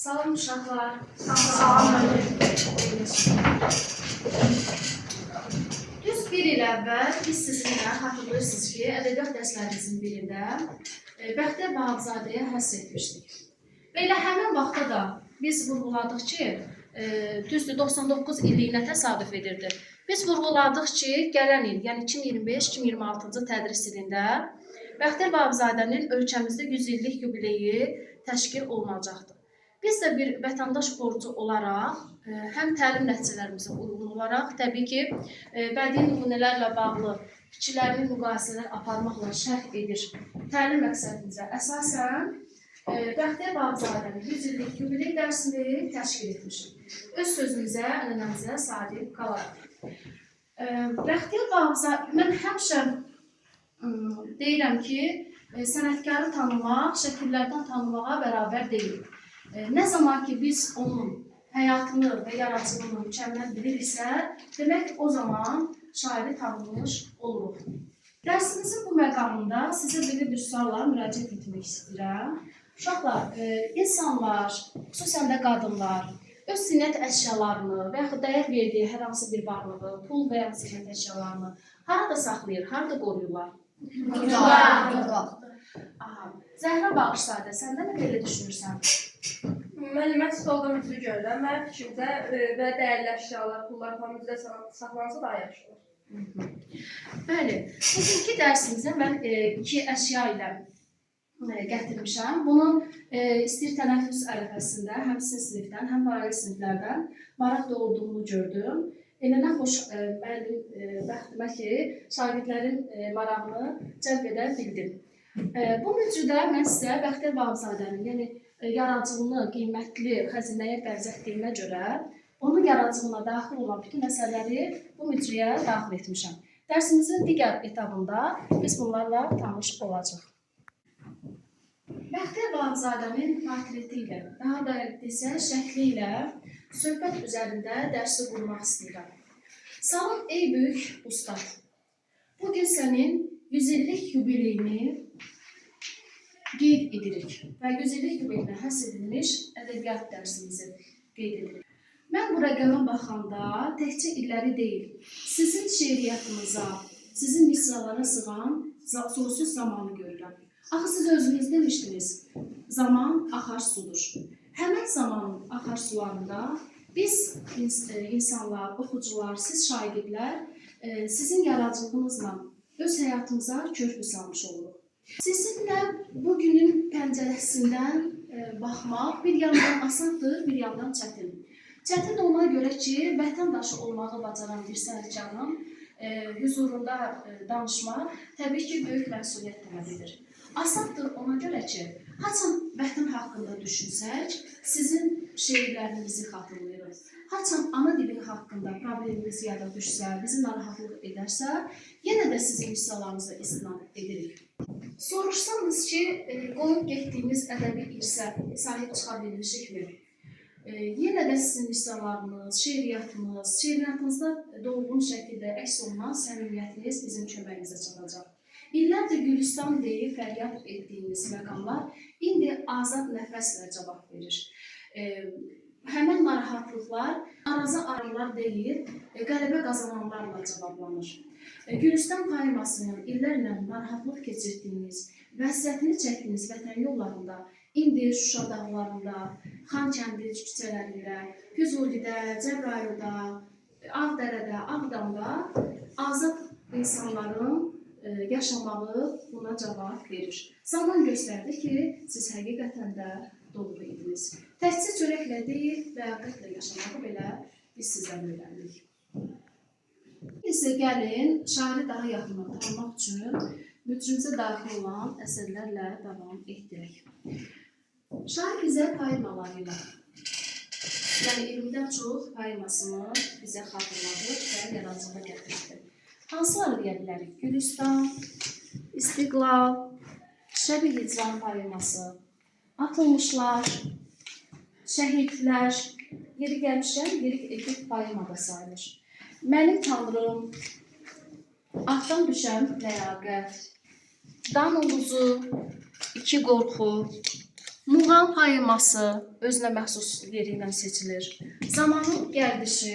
Salam uşaqlar. Salam. Düz bir il əvvəl biz sizinlə xatırlayırsınız ki, ədəbiyyat dərslərimizin birində Bəxtiyar Vahabzadəyə həsr etmişdik. Və elə həmin vaxtda da biz vurğuladıq ki, düzdür 99 illiyinə təsadüf edirdi. Biz vurğuladıq ki, gələn il, yəni 2025-2026-cı tədris ilində Bəxtiyar Vahabzadənin ölkəmizdə 100 illik yubileyi təşkil olunacaqdır. Biz də bir vətəndaş borcu olaraq, həm təlim nəticələrimizə uyğun olaraq, təbii ki, bədii nümunələrlə bağlı fikirlərini müqayisələr aparmaqla şərh edir. Təlim məqsədimizə əsasən Bəxtiyar Vahabzadənin 100 illik yubiley dərsini təşkil etmişik. Öz sözümüzə, ənənəmizə sadiq qalaraq. Bəxtiyar Vahabzadə, mən həmişə deyirəm ki, sənətkarı tanımaq, şəkillərdən tanımağa bərabər deyil. Nə zaman ki biz onun həyatını və yaradıcılığını mükəmməl biliriksə, demək o zaman şairi tanımış oluruq. Dərsimizin bu məqamında sizə belə bir sualla müraciət etmək istəyirəm. Uşaqlar, insanlar, xüsusən də qadınlar öz zinət əşyalarını və yaxud dəyər verdiyi hər hansı bir varlığı, pul və ya zinət əşyalarını harada saxlayır, harada qoruyurlar? Zəhra Bağışzadə, sən də mi belə düşünürsən? Mən stolda mütli görürəm. Mənim fikrimdə və dəyərli əşyalar, pullar falan müzdə saxlansa daha yaxşı olur. Bəli, bugünkü dərsimizə mən iki əşya ilə gətirmişəm. Bunu istəyir tənəffüs ərəfəsində həm sizin sinifdən, həm paralel siniflərdən maraq doğurduğunu gördüm. Elənə xoş bəxtimə ki, şagirdlərin marağını cəlb edə bildim. Bu mücrüdə mən sizə Bəxtiyar Vahabzadənin, yəni yaradıcılığını qiymətli xəzinəyə bənzətdiyimə görə onun yaradıcılığına daxil olan bütün məsələləri bu mücrüyə daxil etmişəm. Dərsimizin digər etabında biz bunlarla tanış olacaq. Bəxtiyar Vahabzadənin portreti ilə, daha da desə şəkli ilə söhbət üzərində dərsi qurmaq istəyirəm. Salam ey böyük ustad, bugün sənin 100 illik yubileyini qeyd edirik və 100 illik yubileyinə həsr edilmiş ədəbiyyat dərsimizi qeyd edirik. Mən bu rəqəmə baxanda təkcə illəri deyil, sizin şeiriyyatınıza, sizin misralara sığan sonsuz zamanı görürəm. Axı siz özünüz demişdiniz, zaman axar sudur. Həmən zamanın axar sularında biz insanlar, oxucular, siz şagirdlər sizin yaradıcılığınızla öz həyatımıza körpü salmış oluruq. Sizinlə bugünün pəncərəsindən baxmaq bir yandan asandır, bir yandan çətin. Çətin ona görə ki, vətəndaşı olmağı bacaran bir sənətkarın hüzurunda danışmaq təbii ki, böyük məsuliyyət tələb edir. Asandır ona görə ki, haçan vətən haqqında düşünsək, sizin şeirlərinizi xatırlayırıq. Haçan ana dili haqqında problemimiz yada düşsə, bizi narahatlıq edərsə, yenə də sizin misralarınıza istinad edirik. Soruşsanız ki, qoyub getdiyimiz ədəbi irsə sahib çıxa bilmişikmi? Yenə də sizin misralarınız, şeiriyyatınızda dolğun şəkildə əks olunan səmimiyyətiniz bizim köməyimizə çatacaq. İllərdir Gülüstan deyib fəryad etdiyimiz məqamlar indi azad nəfəslə cavab verir. Həmən narahatlıqlar arazı arılar deyil, qələbə qazananlarla cavablanır. Gülüstan poemasının illərlə narahatlıq keçirdiyiniz, vəsrətini çəkdiyiniz vətən yollarında, indi Şuşa dağlarında, Xankəndi küçələrində, Füzulidə, Cəbrayılda, Ağdərədə, Ağdamda azad insanların yaşamağı buna cavab verir. Zaman göstərdi ki, siz həqiqətən də doğru idiniz. Təhsil çörəklə deyil, ləyaqətlə yaşamağı belə biz sizdən öyrəndik. İndi gəlin, şairi daha yaxından tanımaq üçün mücrümüzə daxil olan əsərlərlə davam etdirək. Şair bizə poemalarıyla, yəni 20-dən çox poemasını bizə xatırladır və yaradıcılığa gətirdi. Hansıları deyə bilərik? Gülüstan, İstiqlal, Şəbi Hicran poeması, Atılmışlar, Şəhidlər, yeri gəlmişəm, lirik epik poemada sayılır. Mənim Tanrım, Ahdan düşən ləyaqət, Dan uluzu, İki qorxu, Muğam poeması özünə məxsus yeri ilə seçilir. Zamanın gəldişi,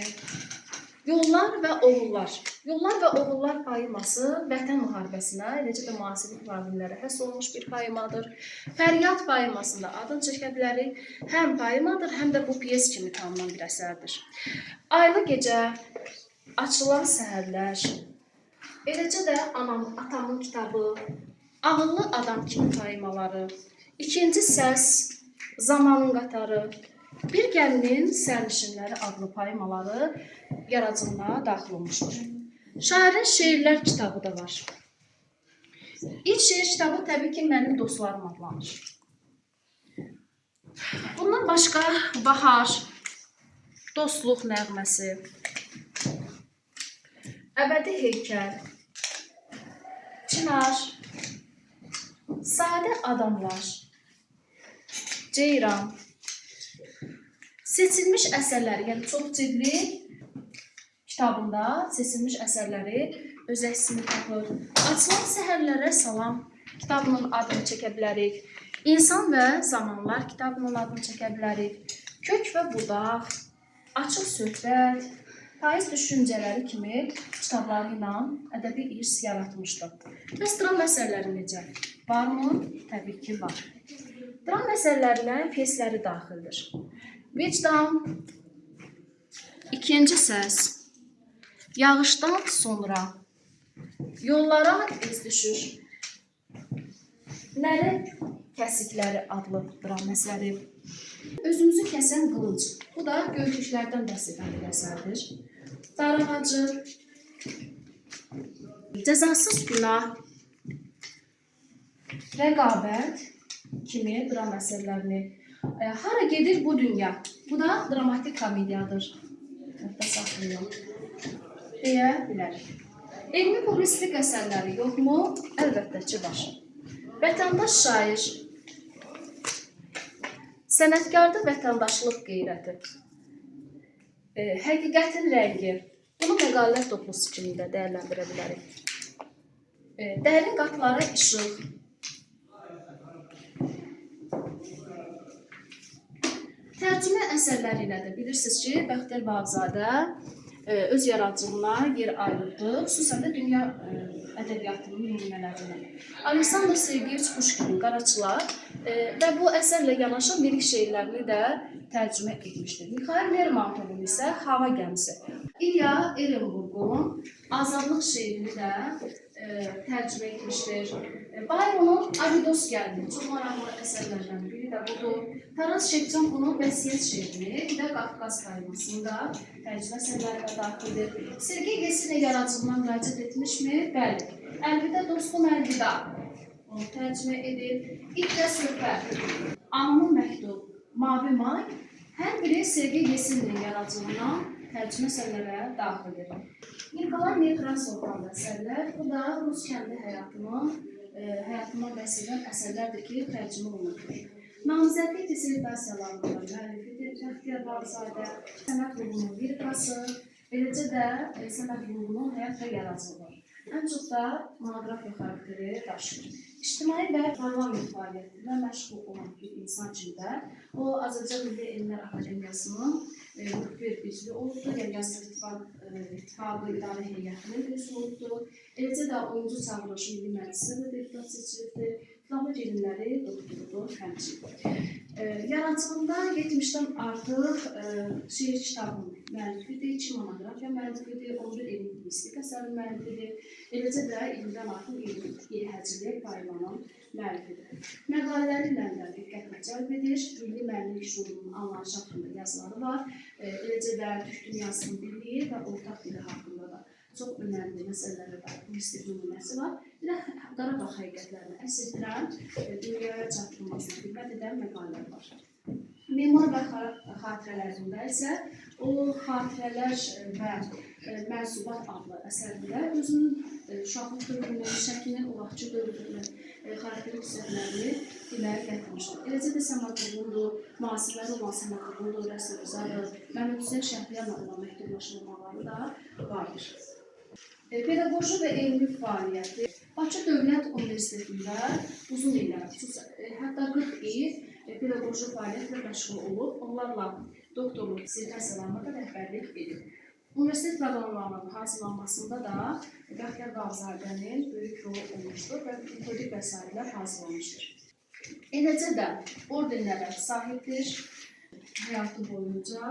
Yollar və Oğullar. Yollar və Oğullar poeması Vətən müharibəsinə, eləcə də müasirlik problemlərə həsr olunmuş bir poemadır. Fəryad poemasında adını çəkə bilərik. Həm poemadır, həm də bu pyes kimi tanınan bir əsərdir. Aylı gecə, açılan səhərlər, eləcə də atamın kitabı, Ağıllı adam kimi poemaları, İkinci səs, Zamanın qatarı, Bir gəminin sərnişinləri adlı poemaları yaradıcılığına daxil olmuşdur. Şairin şeirlər kitabı da var. İlk şeir kitabı təbii ki, Mənim dostlarım adlanır. Bundan başqa Bahar, Dostluq nəğməsi, Əbədi heykəl, Çınar, Sadə adamlar, Ceyran, seçilmiş əsərləri, yəni çox ciddi kitabında seçilmiş əsərləri öz əksini tapır. Açılan səhərlərə salam kitabının adını çəkə bilərik. İnsan və Zamanlar kitabının adını çəkə bilərik. Kök və budaq, Açıq söhbət, Payız düşüncələri kimi kitabları ilə ədəbi irs yaratmışdır. Bəs dram əsərləri necə? Varmı? Təbii ki, var. Dram əsərlərinə pyesləri daxildir. Vicdan, İkinci səs, Yağışdan sonra, Yollara iz düşür, Nərə kəsikləri adlı dram əsəri, Özümüzü kəsən qılınc, bu da Göytüklərdən bəhs edən bir əsərdir. Darağacı, Cəzasız günah, Rəqabət kimi dram əsərlərini, Hara gedir bu dünya, bu da dramatik komediyadır. Hətta saxlayalım deyə bilərik. Elmi publisistik əsərləri yoxmu? Əlbəttə ki, var. Vətəndaş şair, Sənətkarda vətəndaşlıq qeyrəti, Həqiqətin rəngi, bunu məqalələr toplusu kimi də dəyərləndirə bilərik. Dərin qatlara işıq, tərcümə əsərləri ilə də bilirsiniz ki, Bəxtiyar Vahabzadə öz yaradıcılığına yer ayırdı, xüsusən də dünya ədəbiyyatının nümunələrindən. Aleksandr Sergeyeviç Puşkinin Qaraçılar və bu əsərlə yanaşı lirik şeirlərini də tərcümə etmişdir. Mikhail Lermontovun isə Hava gəmisi. İlya Ehrenburg'un Azadlıq şeirini də tərcümə etmişdir. Bayronun Avidos gəldi, çox maraqlı əsərlərdən biri də budur. Taras Şevçenko'nun Vəsiyyət şeirini, bir də Qafqaz poemasını da tərcümə əsərlərə daxildir. Sergey Yesenin yaradıcılığına müraciət etmişmi? Bəli. Əlvida dostum, əlvida. Onu tərcümə edib. İlk və söhbət, Anamın məktub, Mavi may, hər biri Sergey Yesenin yaradıcılığına tərcümə əsərlərə daxildir. Nikolay Nekrasov'dan əsərlər, bu da Rus kəndi həyatından bəhs edən əsərlərdir ki, tərcümə olunur. Namizədlik dissertasiyalarının müəllifidir Bəxtiyar Vahabzadə, sənət ruhunun lirikası, eləcə də sənət ruhunun həyat və yaradıcılığı. Ən çox da monografiya xarakteri daşıyır. İctimai və parlament fəaliyyətində məşğul olan bir insan kimi də o Azərbaycan Milli Elmlər Akademiyasının bir üzvü oldu, yəni Yazıçı İttifaqı İdarə Heyətinin üzvü oldu. Eləcə də 10-cu çağırışı Milli Məclisə də deputat seçildi. Kitabı elmləri doktorudur, həmçinin. Yaradıcılığında 70-dən artıq şeir kitabının müəllifidir, 2 monografiya müəllifidir, 11 elmi publisistik əsərin müəllifidir, eləcə də 20-dən artıq həciliyə poemanın müəllifidir. Məqalələri ilə də diqqətlə cəlb edir, milli müəllimlik şuurunun anlayışı haqqında yazıları var, eləcə də Türk dünyasının birliyi və ortaq dili haqqında da çox önəmli məsələlərə dair publisistik nümunəsi var. Bir də Qarabağ həqiqətlərini əks etdirən, dünyaya çatdırılmasına xidmət edən məqalələr var. Memar və xatirələrində isə o xatirələr və mənsubat adlı əsərində özünün uşaqlıq dövrünün, şəkilin o vaxtçı dövrünün xarakterik xüsusiyyətlərini dilə gətirmişdir. Eləcə də Səməd Vurğundur, müasirləri olan Səməd Vurğundur, Rəsul Rzadır, Məhəmməd Hüseyn Şəhriyarla olan məktublaşdırmaları da vardır. Pedaqoji və elmi fəaliyyəti Bakı Dövlət Universitetində uzun illər, hətta 40 il pedaqoji fəaliyyətlə məşğul olub, onlarla doktorluq dissertasiyalarına da rəhbərlik edib. Universitet proqramlarının hazırlanmasında da Bəxtiyar Vahabzadənin böyük rolu olmuşdur və metodik vəsaitlər hazırlanmışdır. Eləcə də ordenlərə sahibdir, həyatı boyunca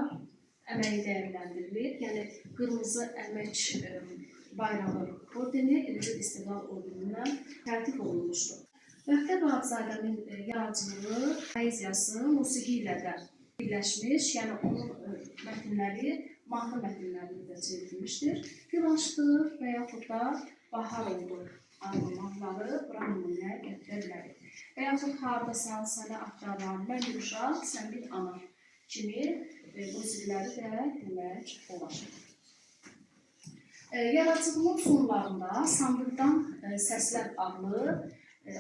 əməyi dəyərləndirilir, yəni qırmızı əmək bayrağı ordeni, eləcə də İstiqlal ordenindən tərtib olunmuşdur. Bəxtiyar Vahabzadənin yaradıcılığı, poeziyası musiqi ilə də birləşmiş, yəni onun mətnləri mahnı mətnlərinə də çevrilmişdir. Gülaşdır və yaxud da Bahar oldu adlı mahnıları bura nümunəyə gətirə bilərik. Və yaxud Hardasan, Səni axtaran, Mən bir uşaq, Sən bir ana kimi musiqiləri də demək olar. Yaradıcılığın sonlarında Sandıqdan Səslər adlı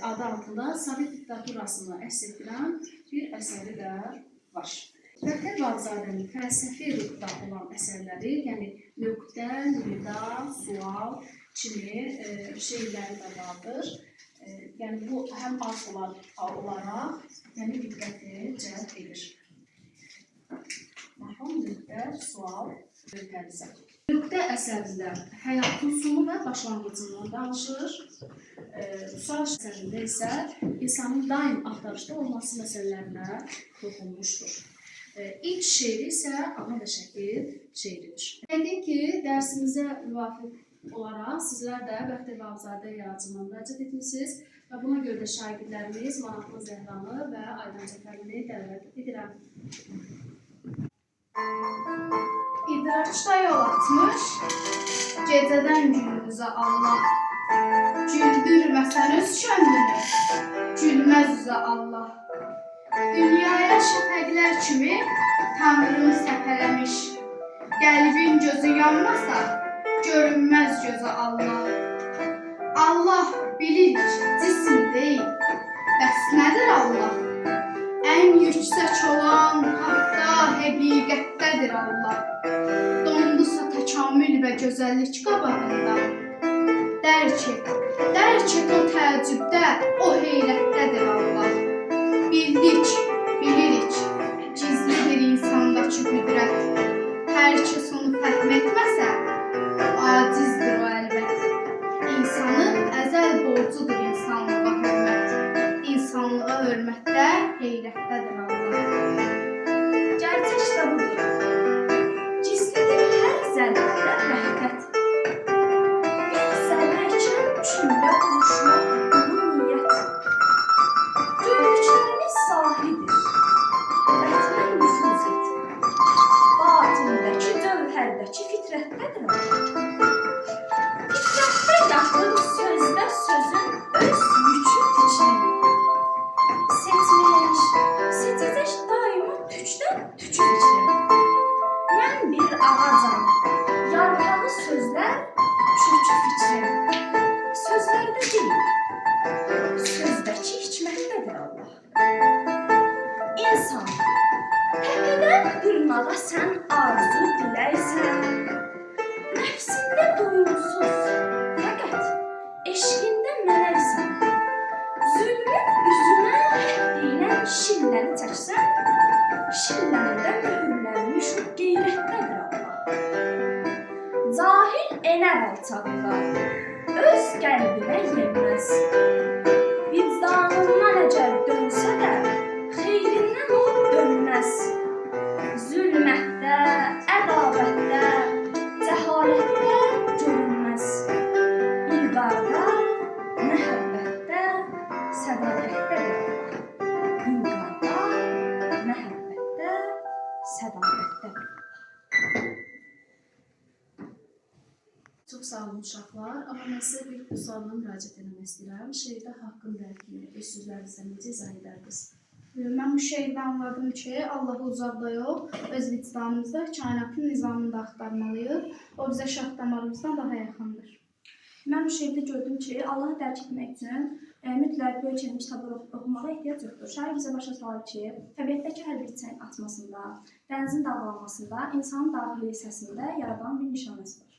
adı altında Sovet diktaturasını əks etdirən bir əsəri də var. Bəxtiyar Vahabzadənin fəlsəfi ruhda olan əsərləri, yəni nöqtə, nida, sual kimi şeirləri də vardır. Yəni bu həm az olaraq diqqəti cəlb edir. Nöqtə, sual, nöqtəlisə. Nöqtə əsərində həyatın sonu və başlanğıcından danışır. Sual əsərində isə insanın daim axtarışda olması məsələlərinə toxunmuşdur. İlk şeiri isə ana və şəkil şeiridir. Yəqin ki, dərsimizə müvafiq olaraq sizlər də Bəxtiyar Vahabzadə yaradıcılığına müraciət etmişsiniz və buna görə də şagirdlərimiz Maraqlı Zəhranı və Aydan Cəfərini dəvət edirəm. İdraçda yol atmış, gecədən gündüzə Allah. Güldürməsən öz könlünü, gülməz üzə Allah. Dünyaya şəfəqlər kimi Tanrım səpələmiş. Qəlbin gözü yanmasa, görünməz gözə Allah. Allah bilirik, cism deyil, bəs nədir Allah? Ən yüksək olan haqda, həqiqətdədir Allah. Dondusa təkamül və gözəllik qabağında. Dərk et o təəccübdə, o heyrətdədir Allah. Bildik, bilirik, gizlidir insandakı qüdrət. Hər kəs onu fəhm etməsə, acizdir o əlbət. İnsanın əzəl borcudur insanlığa hörmət. İnsanlığa hörmətdə, heyrətdədir Allah. Gerçək də budur. Gizlidir hər zərbədə vəhdət. Bir zərrəkən kündə quruşmaq onun niyyət. Gördüklərimiz sahidir. Bətmən nüfuz et. Batindəki, cövhərdəki fitrətdədir Allah. Fitrətdə yatır sözdə sözün öz yükü fikrini. Seçmiş, seçəcək daima tükdən tükü fikrini. Mən bir ağacam, yarpağı sözlər, kökü fikrim. Sözlərdə deyil, sözdəki hikmətdədir Allah. İnsan, təpədən dırnağa sən arzu diləysən. Nəfsində doyumsuz, fəqət eşqində mələksən. Zülmün üzünə həddilə şilləni çəksən, şillənədə mühürlənmiş o qeyrətdədir Allah. Cahil enər alçaqlığa, öz qəlbinə yeməz. Vicdanından əcəl dönsə də, xeyrindən o dönməz. Zülmətdə, ədavətdə, cəhalətdə görünməz. İlqarda, məhəbbətdə, sədaqətdədir Allah. İlqarda, məhəbbətdə, sədaqətdədir. Çox sağ olun uşaqlar, amma mən sizə bir sualına müraciət etmək istəyirəm. Şeirdə haqqın dərkini, öz sözlərinizlə necə izah edərdiniz? Mən bu şeirdə anladım ki, Allahı uzaqda yox, öz vicdanımızda, kainatın nizamında axtarmalıyıq. O bizə şah damarımızdan daha yaxındır. Mən bu şeirdə gördüm ki, Allahı dərk etmək üçün mütləq böyük elmi kitablar oxumağa ehtiyac yoxdur. Şair bizə başa salır ki, təbiətdəki hər bir çiçəyin açmasında, dənizin dalğalanmasında, insanın daxili hissəsində yaradan bir nişanəsi var.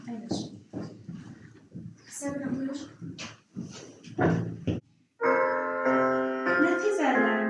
Əyləş. Səbirəm, buyur. Nəfis əlləri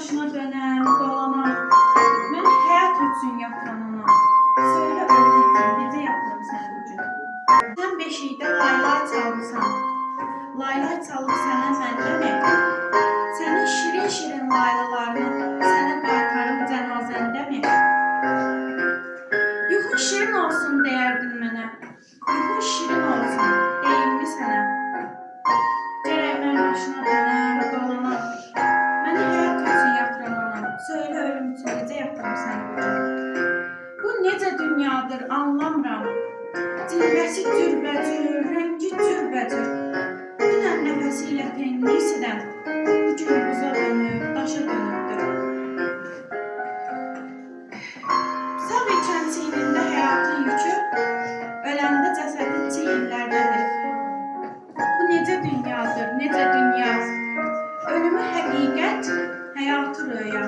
başına dönəm, dolanam. Mən həyat üçün yatıram ana. Söylə ölüm üçün necə yatıram səni bu gün? Sən beşikdə laylay çalırsan. Laylay çalıb sənə mən demək. Sənin şirin-şirin laylalarını sənə qaytarım cənazəndəmi? Yuxun şirin olsun deyərdin mənə. Yuxun şirin olsun deyimmi sənə? Gərək mən başına dönəm, dolanam. Məni həyat üçün yatıram anam. Söylə ölüm üçün necə yatıram səni bu gün? Bu necə dünyadır anlamıram. Cilvəsi cürbəcür, rəngi cürbəcür. Dünən nəfəsi ilə penlisidən, bu gün buza dönüb, daşa dönübdür. Sağ ikən çiynində həyatın yükü, öləndə cəsədin çiyinlərdədir. Bu necə dünyadır, necə dünya? Ölümü həqiqət, həyatı röya.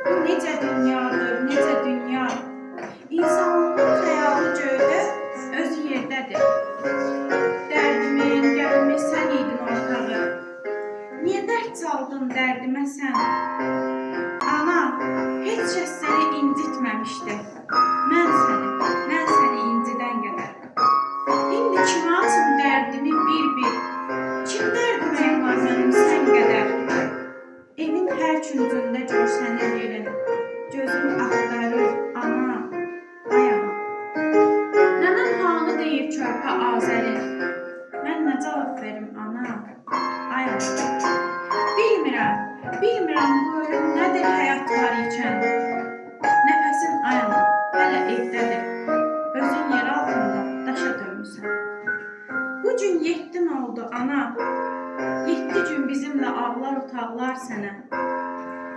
Bu necə dünyadır, necə dünya? İnsanlığın xəyalı göydə, özü yerdədir. Dərdimin, qəlbimi sən idin ortağı. Niyə dərd çaldın dərdimə sən? Ana, heç kəs səni incitməmişdi. Mən səni incidən qədər. İndi kimə açım dərdimi bir-bir? Kim dərdimə yanar mənim sən qədər? Evin hər küncündə görsənir yerin. Gözüm axtarır, ana, ay ana. Nənəm hanı deyir körpə Azərin? Mən nə cavab verim ana, ay ana. Bilmirəm bu ölüm nədir həyat var ikən. Nəfəsin ay ana, hələ evdədir. Özün yer altında daşa dönmüsən. Bu gün 7 oldu ana. 7 gün bizimlə ağlar otaqlar sənə.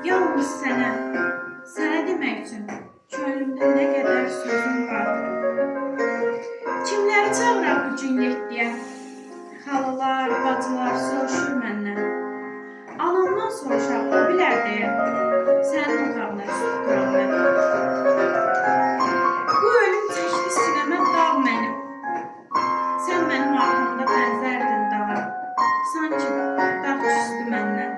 Yalnız sənə demək üçün könlümdə nə qədər sözüm var. Kimləri çağıraq bu gün 7-yə? Xalalar, bacılar soruşur məndən. Anamdan soruşaq, o bilər deyə. Sənin otağına tuturam mən. Bu ölüm çəkdi sinəmə dağ mənim. Sən mənim arxamda bənzərdin dağa. Sanki dağ küstü məndən.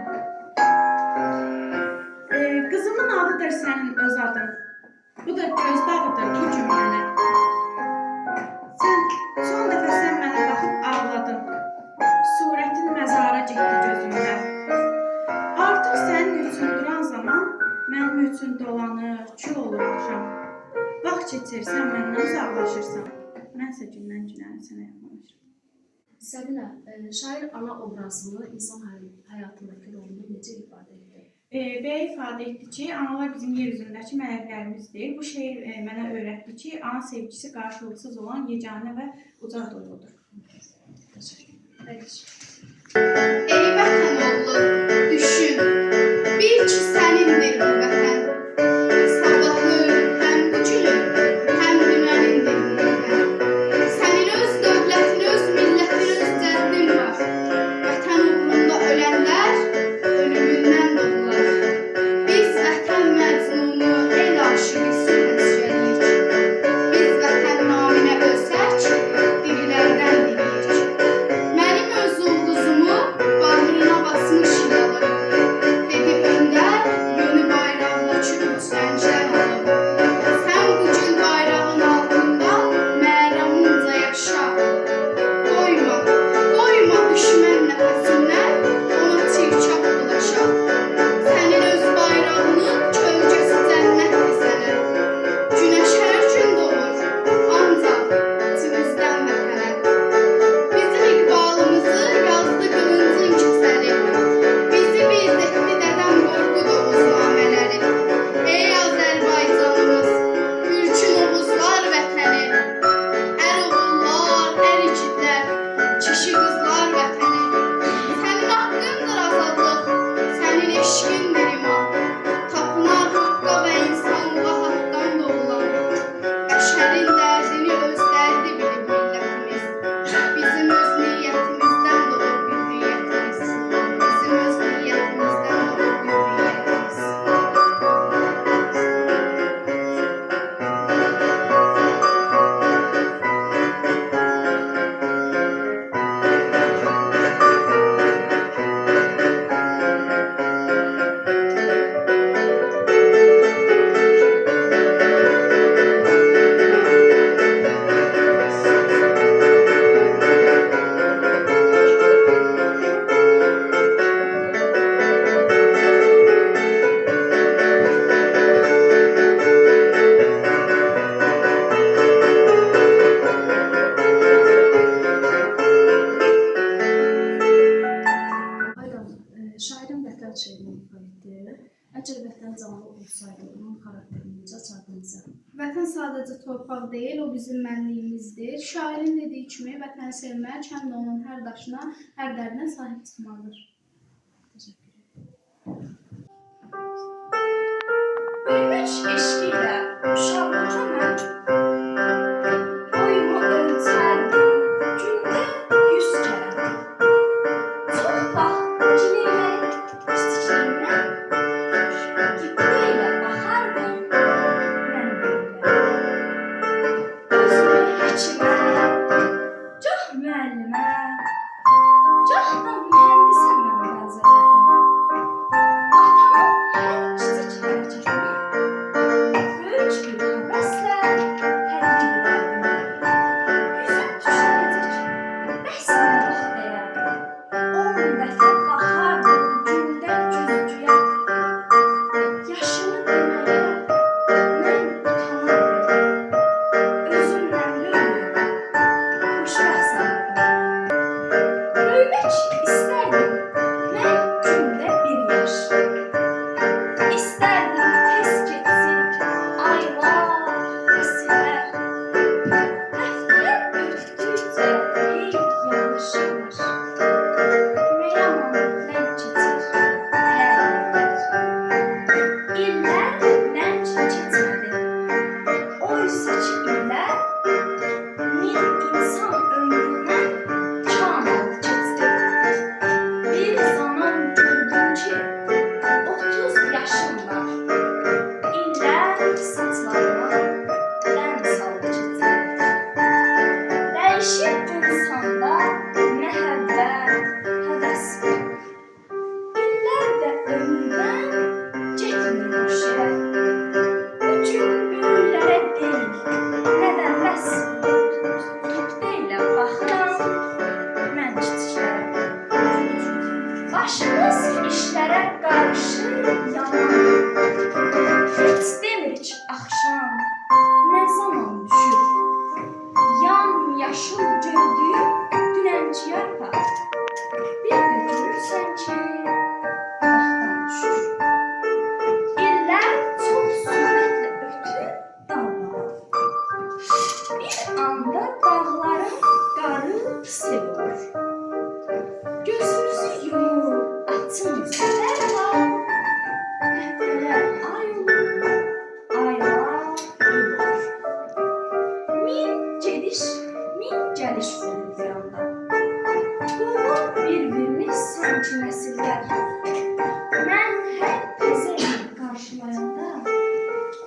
Qızımın adıdır sənin öz adın. Bu da göz dağıdır bu gün mənə. Son dəfə sən mənə baxıb ağladın. Surətin məzara getdi gözümdə. Artıq sənin üçün duran zaman mənim üçün dolanır, kül olur axşam. Vaxt keçir, sən məndən uzaqlaşırsan. Mənsə gündən-günə sənə yaxınlaşıram. Səbinə, şair ana obrazını insan həyatındakı rolunu necə ifadə edir? Belə ifadə etdi ki, analar bizim yer üzündəki mələklərimizdir. Bu şeir mənə öyrətdi ki, ana sevgisi qarşılıqsız olan yeganə və uca duyğudur. Ey vətən oğlu, düşün, bil ki sənindir bu vətən. Sabahı, həm bu günü, həm dünənindir bu vətən. Sənin öz dövlətin, öz millətin, öz cəddin var. Vətən uğrunda ölənlər ölümündən doğular. Biz vətən məzmunu, el aşığı sürhəsrəliyik. Biz vətən naminə ölsək, dirilərdən diriyik. Mənim öz ulduzumu bağrına basmış yaralı. Əgər vətən canlı olsaydı, onun xarakterini necə açardınız? Vətən sadəcə torpaq deyil, o bizim mənliyimizdir. Şairin dediyi kimi, vətəni sevmək həm də onun hər daşına, hər dərinə sahib çıxmalıdır. Böyümüş eşqiyle uşaqlıca mən boyumu ölçərdim, gündə 100 kərə. Çox vaxt cineylərək kiçikliyimdən qibləyə baxardım mən böylə. Özümü həkimə, çox müəllimə, çox da mühəndisəm mənə bənzərlərdim. Atamın hər kiçik hərəkətini böyük bir həvəslə təqlid edərdim. Yüzüm düşənəcək, bəs nə vaxt deyərdim. 10 dəfə baxardım güldən güzgüyə. Yaşımı deməyə mən utanardım. Özümdən böyük, xoşbəxt sanırdım. Böyümək istərdim mən gündə 1 yaş. İstərdim tez keçsin aylar, fəsillər. Həftələr ötdükcə hey yavaş yavaş. Nə yaman ləng keçir hər illər. İllər ləng keçmədi. Oysa ki illər 1000 insan ömründən kam aldı keçdi. Bir zaman gördüm ki 30 yaşım var. İllər saçlarıma dən saldı keçdi. Dəyişir insanda məhəbbət, həvəs. İllər də ömrdən getmirmiş yerə. Bu gün böyüklərə deyil, nədən bəs? Qiblə baxıram mən kiçiklərə. Başımız işlərə qarışır yaman. Heç demirik axşam nə zaman düşür. Yaşıl gördüyüm dünənki yarpaq. Bir də görürsən ki, vaxtdan düşür. İllər çox sürətlə ötür dağlara. Bir anda dağların qarı sel olur. Gözümüzü yumur, açınca dərhal. Həftələr ay olur, aylar il olur. Min gəliş olur bir anda. Qovur bir-birini sanki nəsillər. Mən hər təzə il qarşılayanda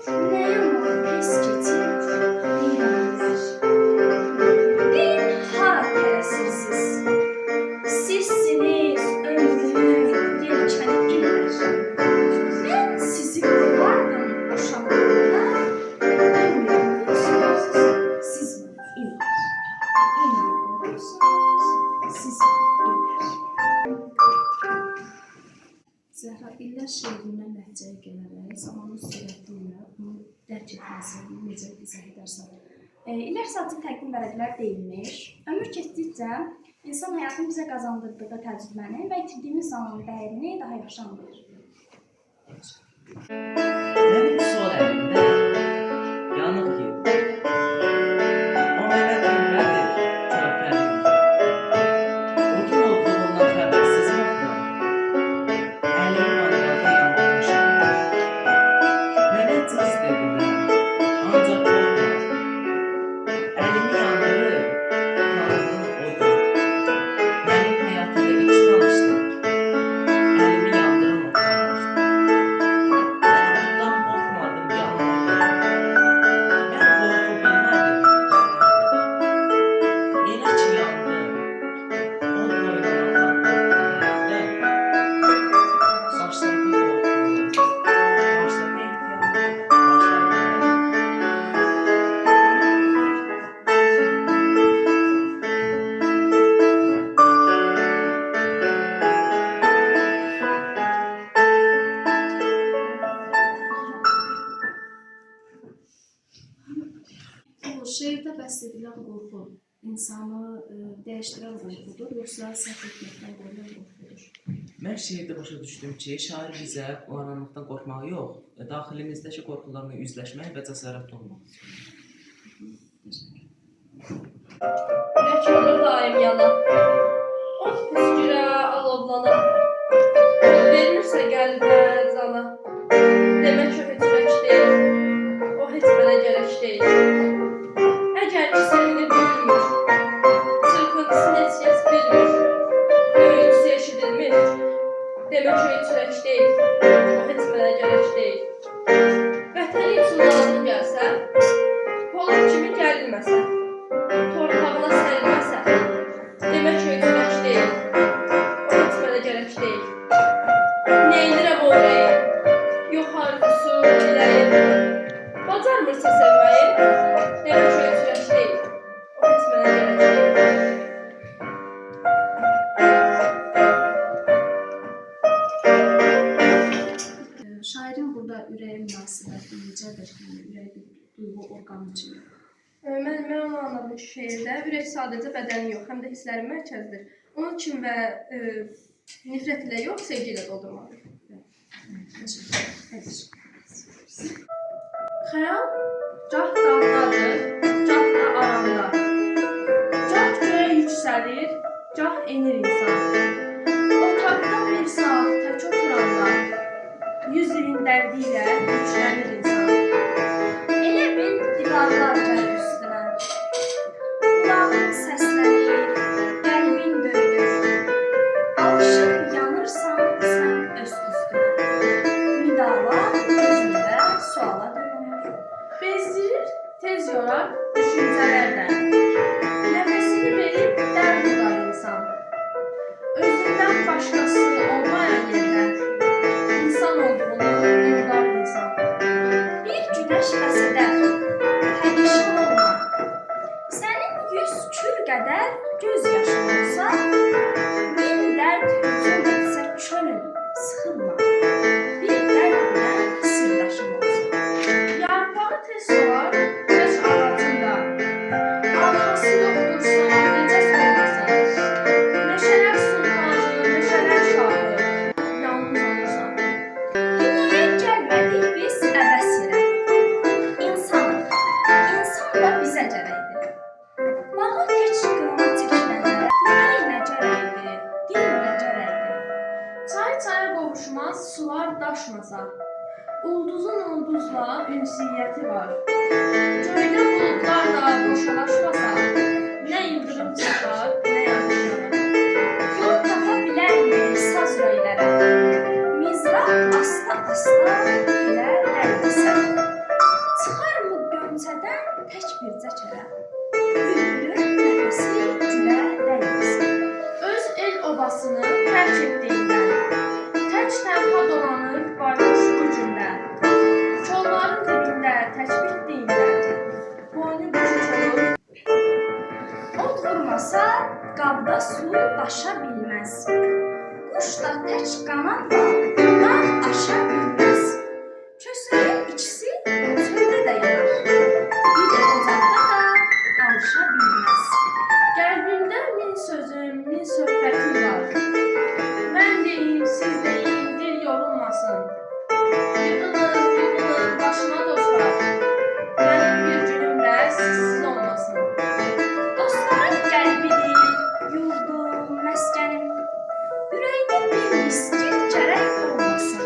nə yaman pis keçir deyirlər. Deyin, hara tələsirsiniz? Sizsiniz ömrümün yelkən illər. Mən sizi qovardım uşaqlıqda, indi qovursunuz siz illər. İndi qovursunuz siz illər. Zəhra, illər şeirindən ləhcəyə gələrək, zamanın sürəti ilə bunu dərk etməsini necə izah edərsən? İllər saatı təqdim vərəqlər deyilmiş. Ömür keçdikcə insan həyatın bizə qazandırdığı təcrübəni və itirdiyimiz zamanın dəyərini daha yaxşı anlayır. Mənim sol əlimdə yanıq yedi. O mənə bilmədi körpənim. O gün olduğundan xəbərsiz baxıram. Əlim manqalda yanmışam. Mənə cız dedilər, ancaq qorxma. Əlimi yandırıb, tanıdığım odur. Mənim həyatımda ilk tanışdım. Əlimi yandıran o tanışdım. Şeirdə bəst edilən qorxu insanı dəyişdirən qorxudur, yoxsa səhv etməkdən qoyulan qorxudur? Mən şeirdə başa düşdüm ki, şair bizə qaranlıqdan qorxmağı yox, daxilimizdəki qorxularla üzləşmək və cəsarətli olmaq. Ürək olur daim yana. Ot püskürə, alovlana. Yol vermirsə qəlbə, cana. Demək o heç ürək deyil. O heç mənə gərək deyil. Əgər ki sevini bilmir, çırpıntısını heç kəs bilmir, göyültüsü eşidilmir. Demək o heç ürək deyil. O heç mənə gərək deyil. Vətəni üçün lazım gəlsə, polad kimi gəlinməsə, torpağına sərilməsə, demək o heç ürək deyil. O heç mənə gərək deyil. Neynirəm o ürəyi? Yox arzusu, diləyi. Bacarmırsa sevməyi, demək o heç ürək deyil. O heç mənə gərək deyil. Şairin burada ürəyə münasibəti necədir? Yəni ürək bir duyğu orqanı kimi. Mən onu anladım ki, şeirdə ürək sadəcə bədəni yox, həm də hisslərin mərkəzidir. Onun kin və nifrət ilə yox, sevgi ilə doldurmalıdır. Xəyal gah dağdadır, gah da aramda. Gah göyə yüksəlir, gah enir insan. Otaqda bir saat tək oturanda, 100 ilin dərdi ilə güclənir insan. Elə bil divarlar gəlir üstünə. Qulağın səslənir, qəlbin döyülür. Alışıb yanırsan sən öz üstünə. Müdalar gözündə suala dönür. Bezdirir, tez yorar düşüncələrdən. Nəfəsini verib dərd udar insan. Özündən başqası olmayan yerdən insan olduğunu unudar insan. Bir günəş bəs edər, pərişan olma. Sənin 100 kür qədər göz yaşın olsa, min dərd hücum etsə könül, sıxılma. Bir dərd bilən sirdaşın olsa. Yarpağı tez solar, tez ağacında. Arxası yoxdursa necə solmasan. Meşələr sultanı, meşələr şahı, yalnız olursan. Dünyaya gəlmədik biz əbəs yerə. İnsanıq, insan da bizə gərəkdir. Bağa heç qılına çəkilənə, ürək nə gərəkdir, dil nə gərəkdir. Çay çaya qovuşmaz, sular daşmasa. Ulduzun ulduzla ünsiyyəti var. Göydə buludlar da boşalaşmasa, nə ildırım çaxar, nə yağış yağar. Yol tapa bilərmi saz ürəklərə? Mizraq asta-asta elə dərdisə. Çıxarmı qönçədən tək bircə kərə? Bülbülün nəfəsi gülə dəyməsin. Öz el obasını tərk etdiyindən, tək tənha dolanır bayquş gücündə. Kolların dibində tək bitdiyindən, boynu bükük olur. Od vurmasa qabda su daşa bilməz. Quş da tək qanadla dağ aşa bilməz. Kösəyin ikisi çöldə də yanar. Bir ocaqda da alışa bilməz. Qəlbimdə min sözüm, min söhbətim var. Mən deyim, siz deyin, dil yorulmasın. Yığılın, yığılın, başıma dostlar. Mənim bir günüm də sizsiz olmasın. Dostların qəlbidir, yurdum, məskənim. Ürəkdə bir miskin gərək olmasın.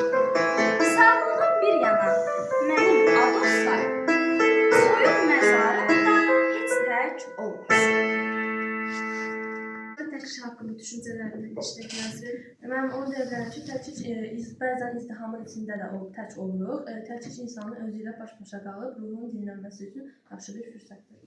Sağlığım bir yana, mənim adoslar. Soyuq məzarım da heç tək olmasın. Tək kişi haqqında düşüncələrini işlətməsi. Mən onu deyirəm ki, təkcə bəzən izdihamın içində də tək oluruq. Təkcə insanın özü ilə baş-başa qalıb ruhunun dinlənməsi üçün yaxşı bir fürsətdir.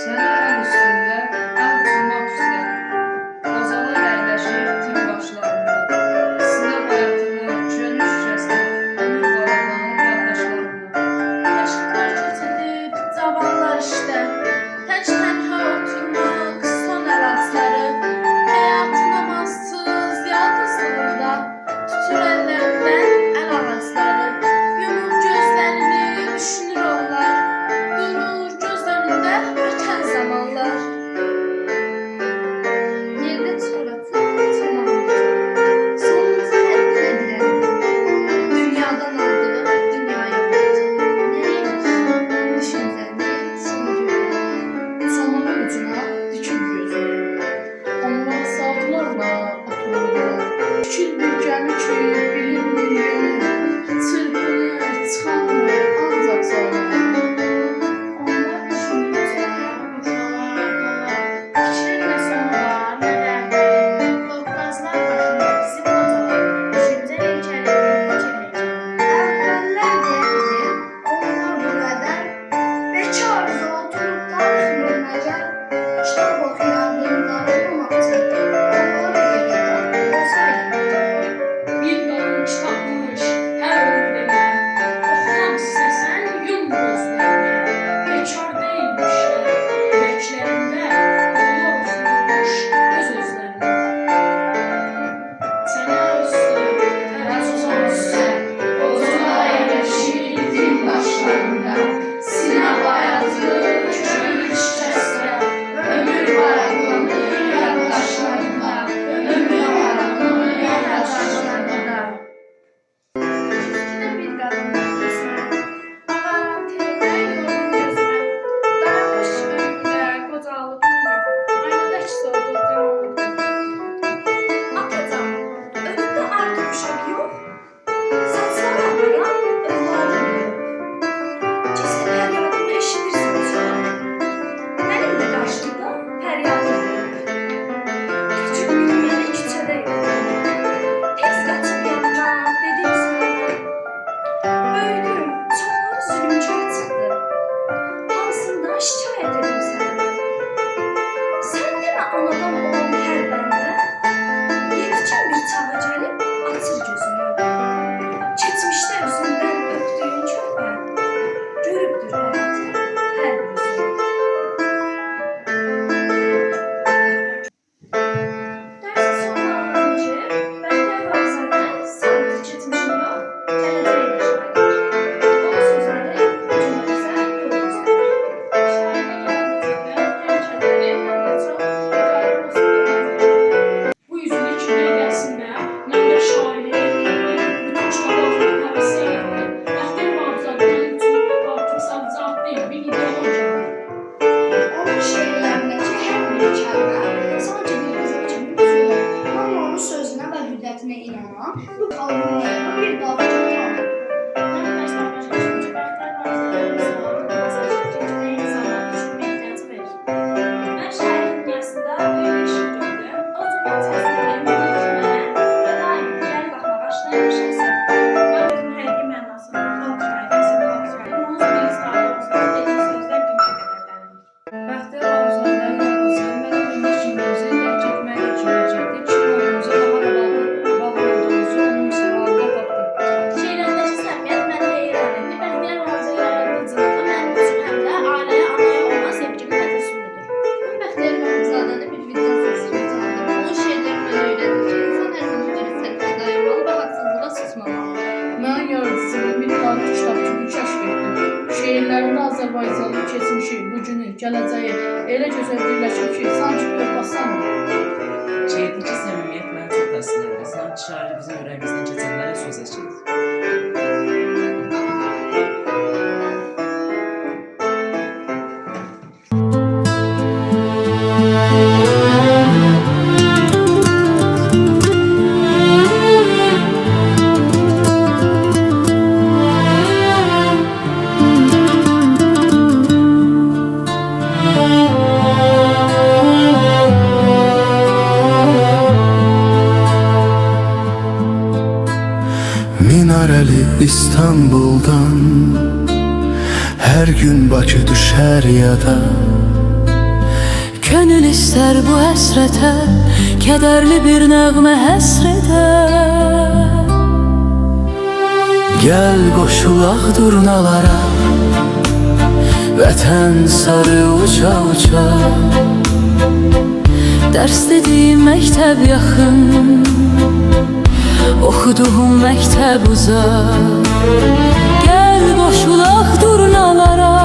Səni əl üstündə, əl tutmaq üzrə, qozalar əyləşir tim başlarında. Sınav həyatını, könül şükəstə, ömür varaqlanır yaddaşlarında. Yaşlılar keçidib, cavanlar işdə. Tək tənha oturmaq, son əl atları. Həyatın amansız, şikayət edim sənə. Sən demə anadan olan hər bəndə yetkin bir çağa gəlib açır gözünü. Keçmişdə üzündən öpdüyün körpə görübdür həyatı hər bir üzünü. Dərsin sonuna aldım ki, Bəxtiyar Vahabzadə sadəcə keçmişini yox, gələcəyi ilə şahid edir. Onun sözləri cümləmizə yol göstərir. Şairin yaradıcılığı hem kədərli hem de çox müqayir olsun. Bu yüzünü kimi rəsmdə mən də şairin bütün kitablarını təvsiyə edirəm. Bəxtiyar Vahabzadənin üçün artıq sadəcə ad deyil, bir ideologiyadır. Onun şeirlərindəki hər bir kəlmə sanki bir qızıl kimi üzülür. Hamı onun sözünə və hüddətinə inanan, bu xalqın bir dalğaca tanır. Mən dərsdən başlamışdım ki, Bəxtiyar Vahabzadənin sağlığı mesajı keçməyə insanlar düşünmə ehtiyacı verir. Mən şairin dünyasında böyük bir işıq gördüm. O cümlə içərisində ümidli etmə və daim irəli baxmağa aşılayan bir şəxsən. Sözün həqiqi mənasında xalq şairəsi, xalq şairi. Onun bir islahatı olsa, dediği sözlər dünya qədər dərindir. Bəxtiyar Vahabzadənin yalnızca mənə bilmək kimi özü dərk etməyə kimiyyətdir. Kim olduğunuzu, hara bağlı olduğunuzu onun misallarında tapdım. Şeirlərindəki səmimiyyət məni heyran etdi. Bəxtiyar Vahabzadə yaradıcılığı mənim üçün həm də ailəyə, anaya olan sevgimin təcəssümüdür. Mən Bəxtiyar Vahabzadəni bir vicdan səsi kimi tanıdım. Onun şeirləri mənə öyrədir ki, insan hər zaman dürüst səhvə dayanmalı və haqsızlığa susmamalı. Mən yaradıcılığını bir tarix kitab kimi kəşf etdim. Şeirlərində Azərbaycanın keçmişi, bugünü, gələcəyi elə gözəl birləşib ki, sanki qırpassan olur. Şeirdəki səmimiyyət mənə çox təsir edir. Sanki şair bizim ürəyimizdən keçənlərə söz açır. Minareli İstanbul'dan her gün Bakı düşer yada. Könül ister bu həsrətə, kədərli bir nəğmə həsr edər. Gel koşulaq durnalara, vətən sarı uça uça. Dərs dediyim məktəb yaxın, oxuduğum məktəb uzaq. Gəl qoşulaq durnalara,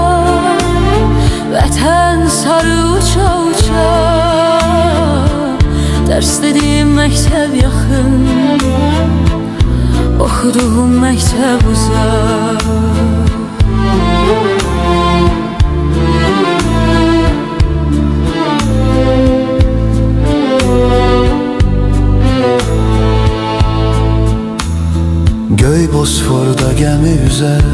vətən sarı uça uça. Dərs dediyim məktəb yaxın, oxuduğum məktəb uzaq. Göy Bosfor'da gemi üzer,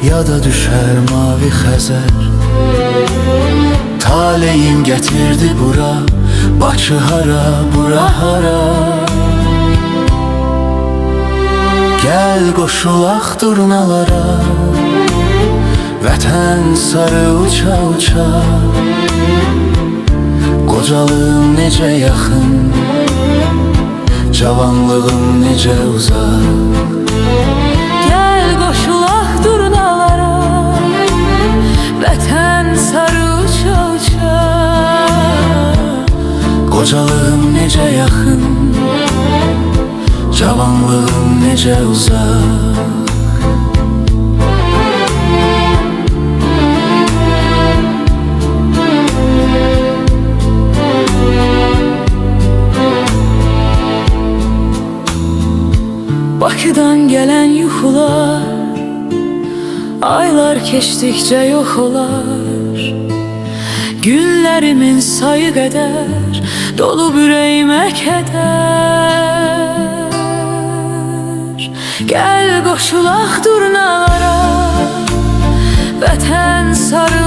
ya da düşer mavi Xəzər. Taleyim getirdi bura, Bakı hara, bura hara. Gel koşulaq durnalara, vətən sarı uça uça. Qocalığım necə yaxın, cavanlığım necə uzaq. Gəl qoşulaq durnalara, vətən sarı uça uça. Qocalığım necə yaxın, cavanlığım necə uzaq. Bakıdan gələn yuxular aylar keçdikcə yox olar. Günlərimin sayı qədər dolub ürəyimə kədər. Gəl qoşulaq durnalara, vətən sarı